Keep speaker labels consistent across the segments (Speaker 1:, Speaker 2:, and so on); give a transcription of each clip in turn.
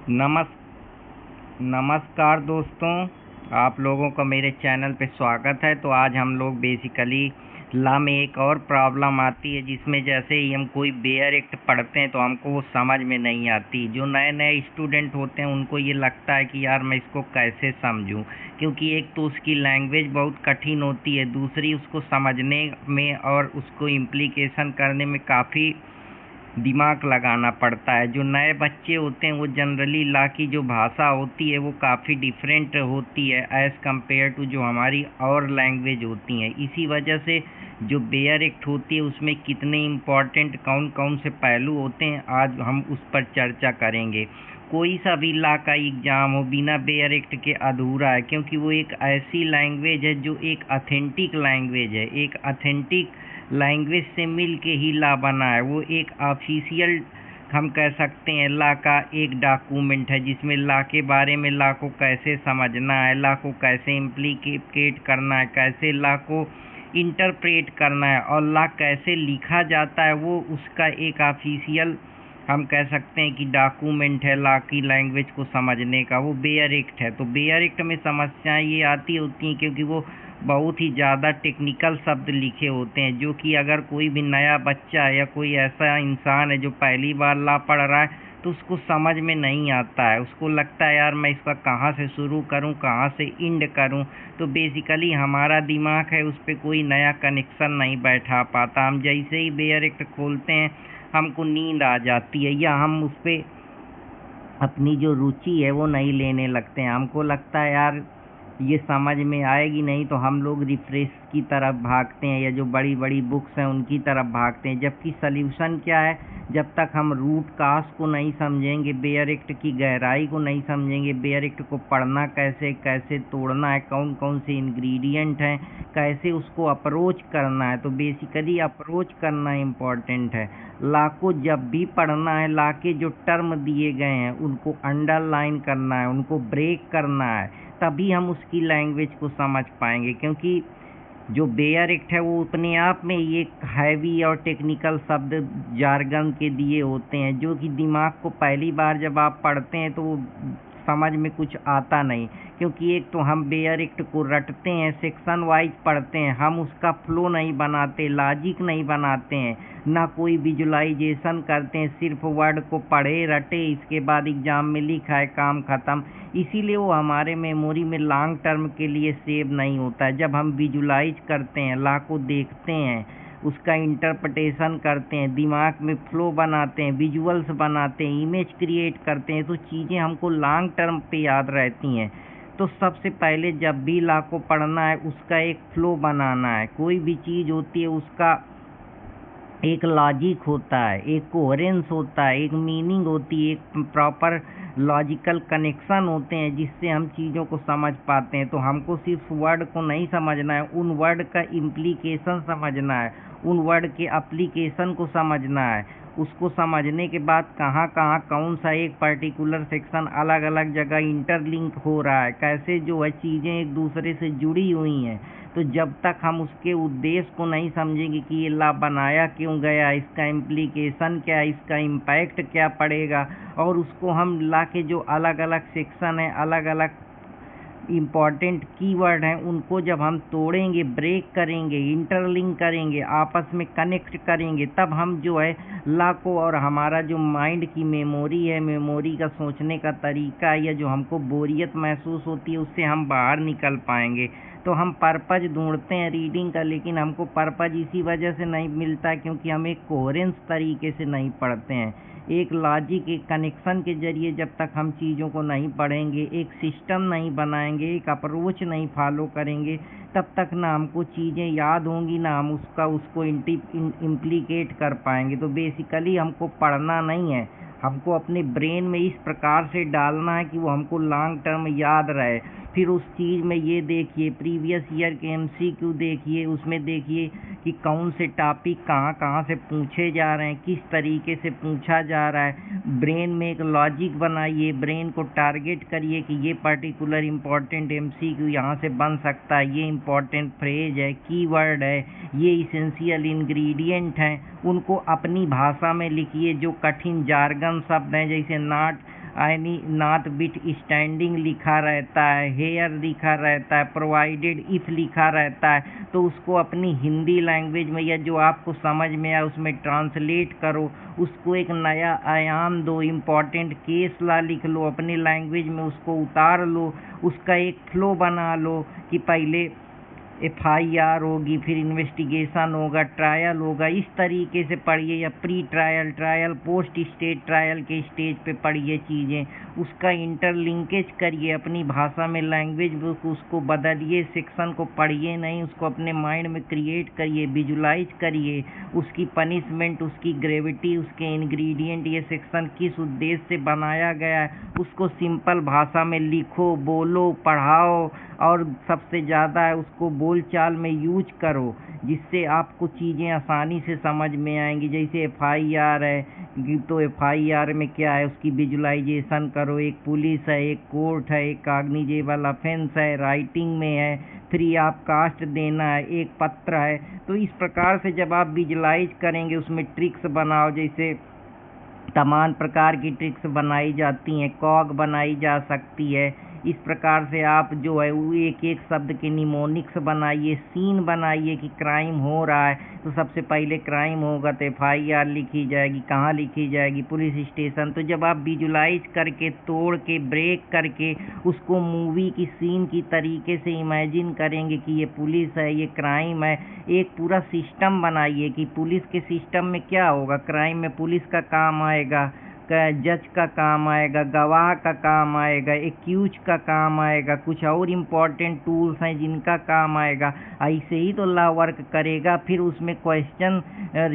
Speaker 1: नमस नमस्कार दोस्तों, आप लोगों का मेरे चैनल पे स्वागत है। तो आज हम लोग बेसिकली ला में एक और प्रॉब्लम आती है जिसमें जैसे ही हम कोई बेयर एक्ट पढ़ते हैं तो हमको वो समझ में नहीं आती। जो नए नए स्टूडेंट होते हैं उनको ये लगता है कि यार मैं इसको कैसे समझूं, क्योंकि एक तो उसकी लैंग्वेज बहुत कठिन होती है, दूसरी उसको समझने में और उसको इम्प्लीकेशन करने में काफ़ी दिमाग लगाना पड़ता है। जो नए बच्चे होते हैं वो जनरली ला की जो भाषा होती है वो काफ़ी डिफरेंट होती है एज़ कम्पेयर टू जो हमारी और लैंग्वेज होती हैं। इसी वजह से जो बेयर एक्ट होती है उसमें कितने इम्पोर्टेंट कौन कौन से पहलू होते हैं आज हम उस पर चर्चा करेंगे। कोई सा भी ला का एग्ज़ाम हो बिना बेयर एक्ट के अधूरा है, क्योंकि वो एक ऐसी लैंग्वेज है जो एक ऑथेंटिक लैंग्वेज है। एक ऑथेंटिक लैंग्वेज से मिल के ही ला बना है। वो एक ऑफिशियल हम कह सकते हैं ला का एक डॉक्यूमेंट है जिसमें ला के बारे में, ला को कैसे समझना है, ला को कैसे इम्प्लीकेट करना है, कैसे ला को इंटरप्रेट करना है और ला कैसे लिखा जाता है, वो उसका एक ऑफिशियल हम कह सकते हैं कि डॉक्यूमेंट है ला की लैंग्वेज को समझने का। वो बेयर एक्ट है। तो बेयर एक्ट में समस्याएं ये आती होती हैं क्योंकि वो बहुत ही ज़्यादा टेक्निकल शब्द लिखे होते हैं, जो कि अगर कोई भी नया बच्चा है या कोई ऐसा इंसान है जो पहली बार ला पढ़ रहा है तो उसको समझ में नहीं आता है। उसको लगता है यार मैं इसका कहाँ से शुरू करूँ, कहाँ से एंड करूँ। तो बेसिकली हमारा दिमाग है उस पर कोई नया कनेक्शन नहीं बैठा पाता। हम जैसे ही बेयर एक्ट खोलते हैं हमको नींद आ जाती है या हम उस पर अपनी जो रुचि है वो नहीं लेने लगते हैं। हमको लगता है यार ये समझ में आएगी नहीं, तो हम लोग रिफ्रेश की तरफ भागते हैं या जो बड़ी बड़ी बुक्स हैं उनकी तरफ भागते हैं। जबकि सल्यूशन क्या है, जब तक हम रूट काज को नहीं समझेंगे, बेयर एक्ट की गहराई को नहीं समझेंगे, बेयर एक्ट को पढ़ना कैसे, कैसे तोड़ना है, कौन कौन से इंग्रेडिएंट हैं, कैसे उसको अप्रोच करना है। तो बेसिकली अप्रोच करना इम्पॉर्टेंट है। ला को जब भी पढ़ना है, ला के जो टर्म दिए गए हैं उनको अंडरलाइन करना है, उनको ब्रेक करना है, तभी हम उसकी लैंग्वेज को समझ पाएंगे। क्योंकि जो बेयर एक्ट है वो अपने आप में ये हैवी और टेक्निकल शब्द जार्गन के दिए होते हैं, जो कि दिमाग को पहली बार जब आप पढ़ते हैं तो वो समझ में कुछ आता नहीं। क्योंकि एक तो हम बेयर एक्ट को रटते हैं, सेक्शन वाइज पढ़ते हैं, हम उसका फ्लो नहीं बनाते, लॉजिक नहीं बनाते हैं, ना कोई विजुलाइजेशन करते हैं, सिर्फ वर्ड को पढ़े रटे, इसके बाद एग्जाम में लिखा है, काम खत्म। इसीलिए वो हमारे मेमोरी में लॉन्ग टर्म के लिए सेव नहीं होता है। जब हम विजुलाइज करते हैं, ला को देखते हैं, उसका इंटरप्रिटेशन करते हैं, दिमाग में फ्लो बनाते हैं, विजुअल्स बनाते हैं, इमेज क्रिएट करते हैं, तो चीज़ें हमको लॉन्ग टर्म पे याद रहती हैं। तो सबसे पहले जब भी ला को पढ़ना है उसका एक फ्लो बनाना है। कोई भी चीज़ होती है उसका एक लॉजिक होता है, एक कोहेरेंस होता है, एक मीनिंग होती है, एक प्रॉपर लॉजिकल कनेक्शन होते हैं जिससे हम चीज़ों को समझ पाते हैं। तो हमको सिर्फ वर्ड को नहीं समझना है, उन वर्ड का इम्प्लीकेशन समझना है, उन वर्ड के एप्लीकेशन को समझना है। उसको समझने के बाद कहाँ कहाँ कौन सा एक पर्टिकुलर सेक्शन अलग अलग जगह इंटरलिंक हो रहा है, कैसे जो है चीज़ें एक दूसरे से जुड़ी हुई हैं। तो जब तक हम उसके उद्देश्य को नहीं समझेंगे कि ये ला बनाया क्यों गया, इसका इम्प्लीकेशन क्या है, इसका इम्पैक्ट क्या पड़ेगा, और उसको हम ला के जो अलग अलग सेक्शन है, अलग अलग इम्पॉर्टेंट कीवर्ड हैं, उनको जब हम तोड़ेंगे, ब्रेक करेंगे, इंटरलिंक करेंगे, आपस में कनेक्ट करेंगे, तब हम जो है ला को और हमारा जो माइंड की मेमोरी है, मेमोरी का सोचने का तरीका है, या जो हमको बोरियत महसूस होती है उससे हम बाहर निकल पाएंगे। तो हम पर्पज ढूंढते हैं रीडिंग का, लेकिन हमको पर्पज इसी वजह से नहीं मिलता क्योंकि हम एक कोहेरेंस तरीके से नहीं पढ़ते हैं। एक लॉजिक, एक कनेक्शन के जरिए जब तक हम चीज़ों को नहीं पढ़ेंगे, एक सिस्टम नहीं बनाएंगे, एक अप्रोच नहीं फॉलो करेंगे, तब तक ना हमको चीज़ें याद होंगी, ना हम उसको इम्प्लीकेट कर पाएंगे। तो बेसिकली हमको पढ़ना नहीं है, हमको अपने ब्रेन में इस प्रकार से डालना है कि वो हमको लॉन्ग टर्म याद रहे। फिर उस चीज़ में ये देखिए, प्रीवियस ईयर के एमसीक्यू देखिए, उसमें देखिए कि कौन से टॉपिक कहाँ कहाँ से पूछे जा रहे हैं, किस तरीके से पूछा जा रहा है। ब्रेन में एक लॉजिक बनाइए, ब्रेन को टारगेट करिए कि ये पर्टिकुलर इम्पॉर्टेंट एमसीक्यू यहाँ से बन सकता है, ये इम्पॉर्टेंट फ्रेज है, कीवर्ड है, ये इसेंशियल इंग्रेडिएंट हैं, उनको अपनी भाषा में लिखिए। जो कठिन जार्गन शब्द हैं जैसे नॉट यानी नॉट बिट स्टैंडिंग लिखा रहता है, हेयर लिखा रहता है, प्रोवाइडेड इफ लिखा रहता है, तो उसको अपनी हिंदी लैंग्वेज में या जो आपको समझ में आए उसमें ट्रांसलेट करो, उसको एक नया आयाम दो, इम्पॉर्टेंट केस ला लिख लो, अपनी लैंग्वेज में उसको उतार लो, उसका एक फ्लो बना लो कि पहले FIR होगी, फिर इन्वेस्टिगेशन होगा, ट्रायल होगा, इस तरीके से पढ़िए, या pre trial, trial, post state trial के स्टेज पे पढ़िए चीज़ें, उसका इंटरलिंकेज करिए अपनी भाषा में, लैंग्वेज बुक उसको बदलिए, सेक्शन को पढ़िए नहीं, उसको अपने माइंड में क्रिएट करिए, विजुलाइज करिए, उसकी पनिशमेंट, उसकी ग्रेविटी, उसके इंग्रेडिएंट, ये सेक्शन किस उद्देश्य से बनाया गया है, उसको सिंपल भाषा में लिखो, बोलो, पढ़ाओ, और सबसे ज़्यादा है उसको बोलचाल में यूज करो, जिससे आपको चीज़ें आसानी से समझ में आएंगी। जैसे FIR है तो FIR में क्या है उसकी विजुलाइजेशन करो, एक पुलिस है, एक कोर्ट है, एक कॉग्निजेबल ऑफेंस है, राइटिंग में है, फ्री ऑफ कास्ट देना है, एक पत्र है। तो इस प्रकार से जब आप विजुलाइज करेंगे, उसमें ट्रिक्स बनाओ, जैसे तमाम प्रकार की ट्रिक्स बनाई जाती हैं, कॉग बनाई जा सकती है, इस प्रकार से आप जो है वो एक एक शब्द के निमोनिक्स बनाइए, सीन बनाइए कि क्राइम हो रहा है, तो सबसे पहले क्राइम होगा तो FIR लिखी जाएगी, कहाँ लिखी जाएगी, पुलिस स्टेशन। तो जब आप विजुलाइज करके, तोड़ के, ब्रेक करके उसको मूवी की सीन की तरीके से इमेजिन करेंगे कि ये पुलिस है, ये क्राइम है, एक पूरा सिस्टम बनाइए कि पुलिस के सिस्टम में क्या होगा, क्राइम में पुलिस का काम आएगा, जज का काम आएगा, गवाह का काम आएगा, एक्यूज का काम आएगा, कुछ और इम्पॉर्टेंट टूल्स हैं जिनका काम आएगा। ऐसे ही तो लॉ वर्क करेगा। फिर उसमें क्वेश्चन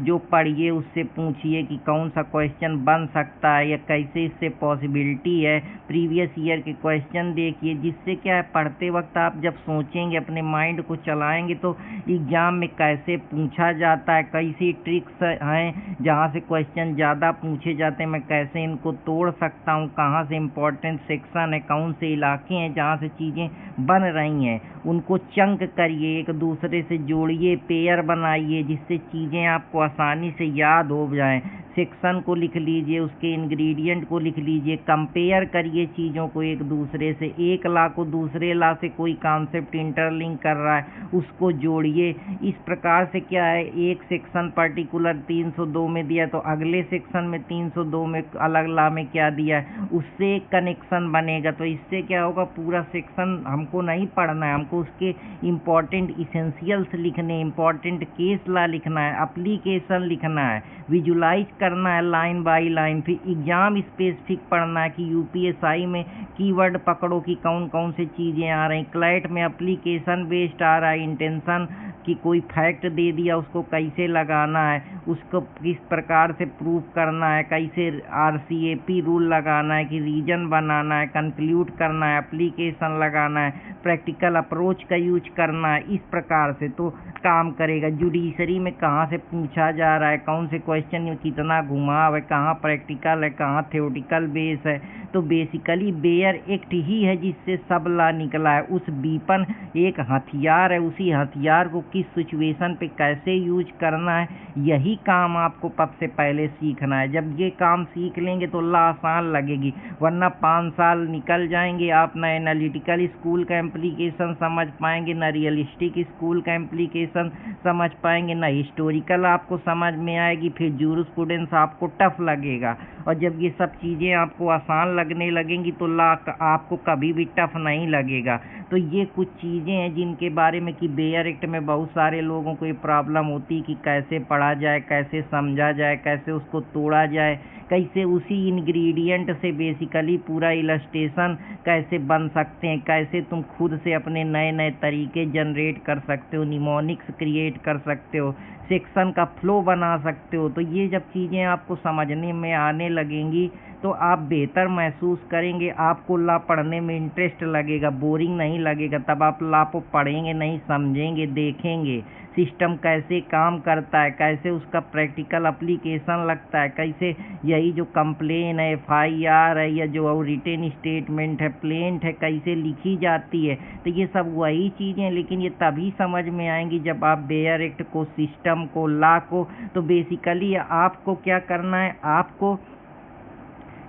Speaker 1: जो पढ़िए उससे पूछिए कि कौन सा क्वेश्चन बन सकता है या कैसे इससे पॉसिबिलिटी है, प्रीवियस ईयर के क्वेश्चन देखिए, जिससे क्या है पढ़ते वक्त आप जब सोचेंगे, अपने माइंड को चलाएंगे, तो एग्जाम में कैसे पूछा जाता है, कैसी ट्रिक्स हैं जहाँ से क्वेश्चन ज़्यादा पूछे जाते हैं, मैं कैसे इनको तोड़ सकता हूँ, कहाँ से इम्पोर्टेंट सेक्शन है, कौन से इलाके हैं जहाँ से चीज़ें बन रही हैं, उनको चंक करिए, एक दूसरे से जोड़िए, पेयर बनाइए, जिससे चीज़ें आपको आसानी से याद हो जाएं। सेक्शन को लिख लीजिए, उसके इंग्रेडिएंट को लिख लीजिए, कंपेयर करिए चीज़ों को एक दूसरे से, एक लॉ को दूसरे लॉ से कोई कॉन्सेप्ट इंटरलिंक कर रहा है उसको जोड़िए। इस प्रकार से क्या है, एक सेक्शन पर्टिकुलर 302 में दिया तो अगले सेक्शन में 302 में अलग लॉ में क्या दिया है, उससे एक कनेक्शन बनेगा। तो इससे क्या होगा, पूरा सेक्शन हमको नहीं पढ़ना है, हमको उसके इम्पॉर्टेंट इसेंशियल्स लिखने, इम्पॉर्टेंट केस लॉ लिखना है, एप्लीकेशन लिखना है, विजुलाइज करना है लाइन बाय लाइन। फिर एग्जाम स्पेसिफिक पढ़ना है कि UPSI में कीवर्ड पकड़ो कि कौन कौन से चीज़ें आ रही, क्लैट में एप्लीकेशन बेस्ड आ रहा है, इंटेंशन कि कोई फैक्ट दे दिया उसको कैसे लगाना है, उसको किस प्रकार से प्रूफ करना है, कैसे RCAP रूल लगाना है, कि रीजन बनाना है, कंक्लूड करना है, एप्लीकेशन लगाना है, प्रैक्टिकल अप्रोच का यूज करना है, इस प्रकार से तो काम करेगा। जुडिशरी में कहाँ से पूछा जा रहा है, कौन से क्वेश्चन में कितना घुमाव है, कहाँ प्रैक्टिकल है, कहाँ थ्योरेटिकल बेस है, तो बेसिकली बेयर एक्ट ही है जिससे सब लॉ निकला है। उस बीपन एक हथियार है, उसी हथियार को किस सिचुएशन पे कैसे यूज करना है, यही काम आपको सबसे पहले सीखना है। जब ये काम सीख लेंगे तो लॉ आसान लगेगी, वरना 5 साल निकल जाएंगे, आप ना एनालिटिकल स्कूल का एप्लीकेशन समझ पाएंगे, ना रियलिस्टिक स्कूल का एप्लीकेशन समझ पाएंगे, ना हिस्टोरिकल आपको समझ में आएगी, फिर जूरिस्प्रूडेंस आपको टफ लगेगा। और जब ये सब चीज़ें आपको आसान लगने लगेंगी तो लॉ आपको कभी भी टफ नहीं लगेगा। तो ये कुछ चीज़ें हैं जिनके बारे में कि बेयर एक्ट में बहुत सारे लोगों को ये प्रॉब्लम होती कि कैसे पढ़ा जाए, कैसे समझा जाए, कैसे उसको तोड़ा जाए, कैसे उसी इंग्रेडिएंट से बेसिकली पूरा इलस्ट्रेशन कैसे बन सकते हैं, कैसे तुम खुद से अपने नए नए तरीके जनरेट कर सकते हो, निमोनिक्स क्रिएट कर सकते हो, सेक्शन का फ्लो बना सकते हो। तो ये जब चीज़ें आपको समझने में आने लगेंगी तो आप बेहतर महसूस करेंगे, आपको लॉ पढ़ने में इंटरेस्ट लगेगा, बोरिंग नहीं लगेगा। तब आप लॉ को पढ़ेंगे नहीं, समझेंगे, देखेंगे सिस्टम कैसे काम करता है, कैसे उसका प्रैक्टिकल एप्लीकेशन लगता है, कैसे यही जो कंप्लेन है, FIR है, या जो रिटेन स्टेटमेंट है, प्लेंट है, कैसे लिखी जाती है। तो ये सब वही चीज़ें, लेकिन ये तभी समझ में आएंगी जब आप बेयर एक्ट को, सिस्टम को, लॉ को, तो बेसिकली आपको क्या करना है, आपको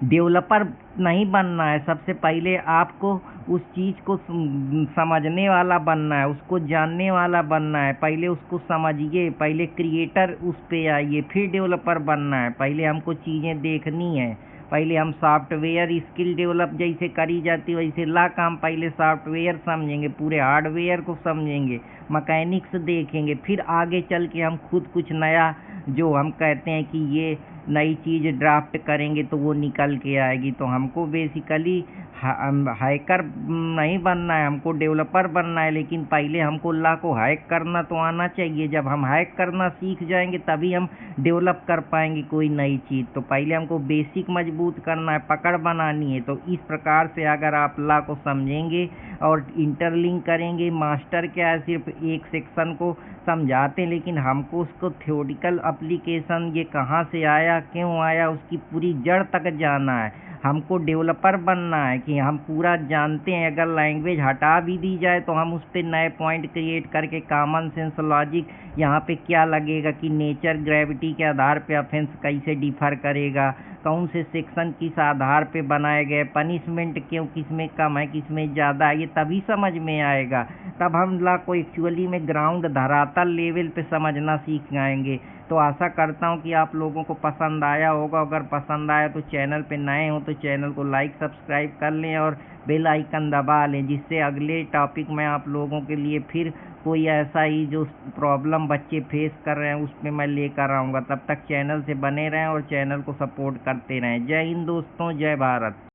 Speaker 1: डेवलपर नहीं बनना है, सबसे पहले आपको उस चीज़ को समझने वाला बनना है, उसको जानने वाला बनना है। पहले उसको समझिए, पहले क्रिएटर उस पे आइए, फिर डेवलपर बनना है। पहले हमको चीज़ें देखनी है, पहले हम सॉफ्टवेयर स्किल डेवलप जैसे करी जाती वैसे ला काम पहले सॉफ्टवेयर समझेंगे, पूरे हार्डवेयर को समझेंगे, मैकेनिक्स देखेंगे, फिर आगे चल के हम खुद कुछ नया जो हम कहते हैं कि ये नई चीज़ ड्राफ्ट करेंगे तो वो निकल के आएगी। तो हमको बेसिकली हैकर नहीं बनना है, हमको डेवलपर बनना है। लेकिन पहले हमको ला को हैक करना तो आना चाहिए। जब हम हैक करना सीख जाएंगे तभी हम डेवलप कर पाएंगे कोई नई चीज़। तो पहले हमको बेसिक मजबूत करना है, पकड़ बनानी है। तो इस प्रकार से अगर आप ला को समझेंगे और इंटरलिंक करेंगे, मास्टर क्या है सिर्फ एक सेक्शन को समझाते हैं, लेकिन हमको उसको थ्योरेटिकल एप्लीकेशन ये कहाँ से आया, क्यों आया, उसकी पूरी जड़ तक जाना है। हमको डेवलपर बनना है कि हम पूरा जानते हैं। अगर लैंग्वेज हटा भी दी जाए तो हम उस पर नए पॉइंट क्रिएट करके कॉमन सेंस लॉजिक यहाँ पे क्या लगेगा कि नेचर ग्रेविटी के आधार पे ऑफेंस कैसे डिफर करेगा, कौन से सेक्शन किस आधार पे बनाए गए, पनिशमेंट क्यों किस में कम है किस में ज़्यादा है, ये तभी समझ में आएगा। तब हम ला को एक्चुअली में ग्राउंड धरातल लेवल पे समझना सीख जाएंगे। तो आशा करता हूँ कि आप लोगों को पसंद आया होगा। अगर पसंद आया तो चैनल पे नए हो तो चैनल को लाइक सब्सक्राइब कर लें और बेल आइकन दबा लें, जिससे अगले टॉपिक में आप लोगों के लिए फिर कोई ऐसा ही जो प्रॉब्लम बच्चे फेस कर रहे हैं उस पर मैं लेकर आऊँगा। तब तक चैनल से बने रहें और चैनल को सपोर्ट करते रहें। जय हिंद दोस्तों, जय भारत।